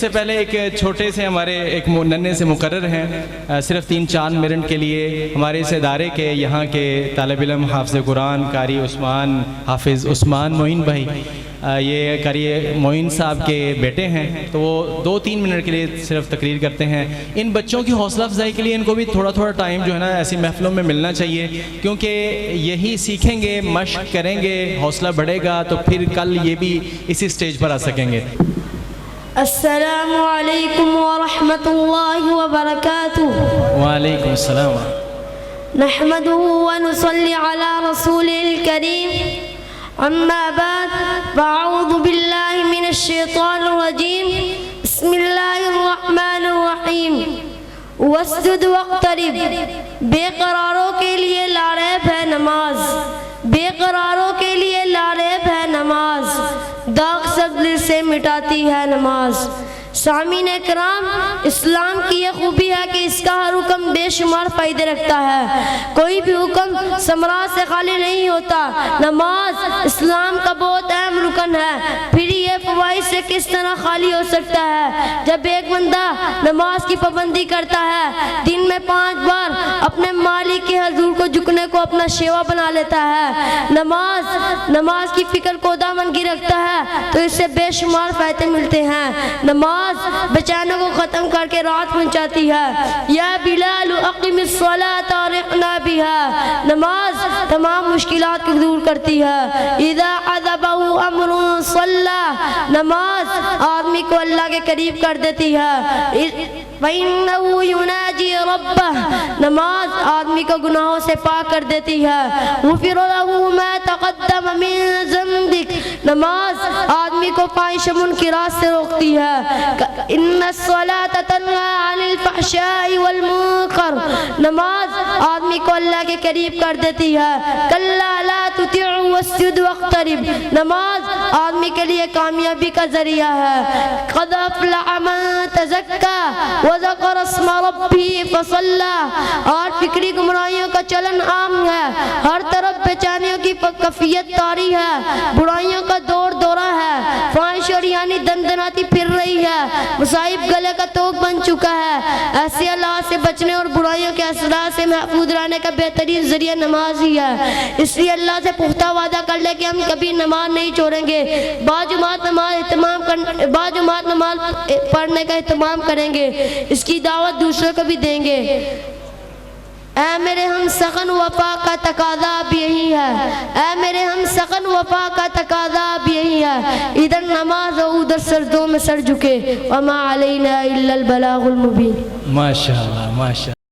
سے پہلے ایک چھوٹے سے ہمارے ایک ننھے سے مقرر ہیں، صرف 3-4 منٹ کے لیے ہمارے اس ادارے کے یہاں کے طالب علم حافظ قرآن قاری عثمان، حافظ عثمان معین بھائی، یہ قاری معین صاحب کے بیٹے ہیں، تو وہ 2-3 منٹ کے لیے صرف تقریر کرتے ہیں۔ ان بچوں کی حوصلہ افزائی کے لیے ان کو بھی تھوڑا ٹائم جو ہے نا ایسی محفلوں میں ملنا چاہیے، کیونکہ یہی سیکھیں گے، مشق کریں گے، حوصلہ بڑھے گا تو پھر کل یہ بھی اسی سٹیج پر آ سکیں گے۔ السلام علیکم ورحمۃ اللہ وبرکاتہ۔ وعلیکم السلام۔ نحمده ونصلي على رسوله الكريم، أما بعد، فأعوذ بالله من الشيطان الرجيم، بسم الله الرحمن الرحيم۔ واسجد واقترب، بے قراروں کے لیے لاریب ہے نماز، بے قراروں کے لیے لاریب ہے نماز، داغ سب دل سے مٹاتی ہے نماز۔ سامعین کرام، اسلام کی یہ خوبی ہے کہ اس کا ہر حکم بے شمار فائدے رکھتا ہے، کوئی بھی حکم ثمرات سے خالی نہیں ہوتا۔ نماز اسلام کا بہت اہم رکن ہے، پھر یہ فوائد سے کس طرح خالی ہو سکتا ہے؟ جب ایک بندہ نماز کی پابندی کرتا ہے، دن میں 5 بار اپنے مالک کے حضور کو جھکنے کو اپنا شیوا بنا لیتا ہے، نماز کی فکر کو دامن کی رکھتا ہے تو اس سے بے شمار فائدے ملتے ہیں۔ نماز بچانوں کو ختم کر کے راحت پہنچاتی ہے۔ یا بلال اقم الصلاۃ ارحنا بها، نماز تمام مشکلات کو دور کرتی ہے۔ اذا عذبه امر صلى، نماز آدمی کو اللہ کے قریب کر دیتی ہے۔ فإنه يناجي ربه، نماز آدمی کو گناہوں سے پاک کر دیتی ہے۔ غفر له ما تقدم من ذنبك، نماز آدمی کو فاحش منکرات سے روکتی ہے۔ ان الصلاۃ تنہی عن الفحشاء والمنکر، نماز آدمی کو اللہ کے قریب کر دیتی ہے۔ کلا لا تطعه واسجد واقترب، نماز آدمی کے لیے کامیابی کا ذریعہ ہے۔ قد افلح من تزکا وذکر اسم ربہ فصلی، اور فکری گمراہیوں کا چلن عام ہے، ہر طرف بےچینیوں کی کفیت طاری ہے، برائیوں کا دور دورہ ہے، فاحش اور یعنی دندناتی پھر رہی ہے، مصائب گلے کا توق بن چکا ہے۔ ایسے اللہ سے بچنے اور برائیوں کے اثرات سے محفوظ رہنے کا بہترین ذریعہ نماز ہی ہے، اس لیے اللہ سے پختہ وعدہ کر لے کہ ہم کبھی نماز نہیں چھوڑیں گے، باجماعت نماز پڑھنے کا اہتمام کریں گے، اس کی دعوت دوسروں کو بھی دیں گے۔ اے میرے ہم سخن وفا کا تقاضا اب یہی ہے، اے میرے ہم سخن وفا کا تقاضا اب یہی ہے، ادھر نماز اور ادھر سجدوں میں سر جھکے، وما علینا الا البلاغ المبین۔ ماشاءاللہ ماشاءاللہ۔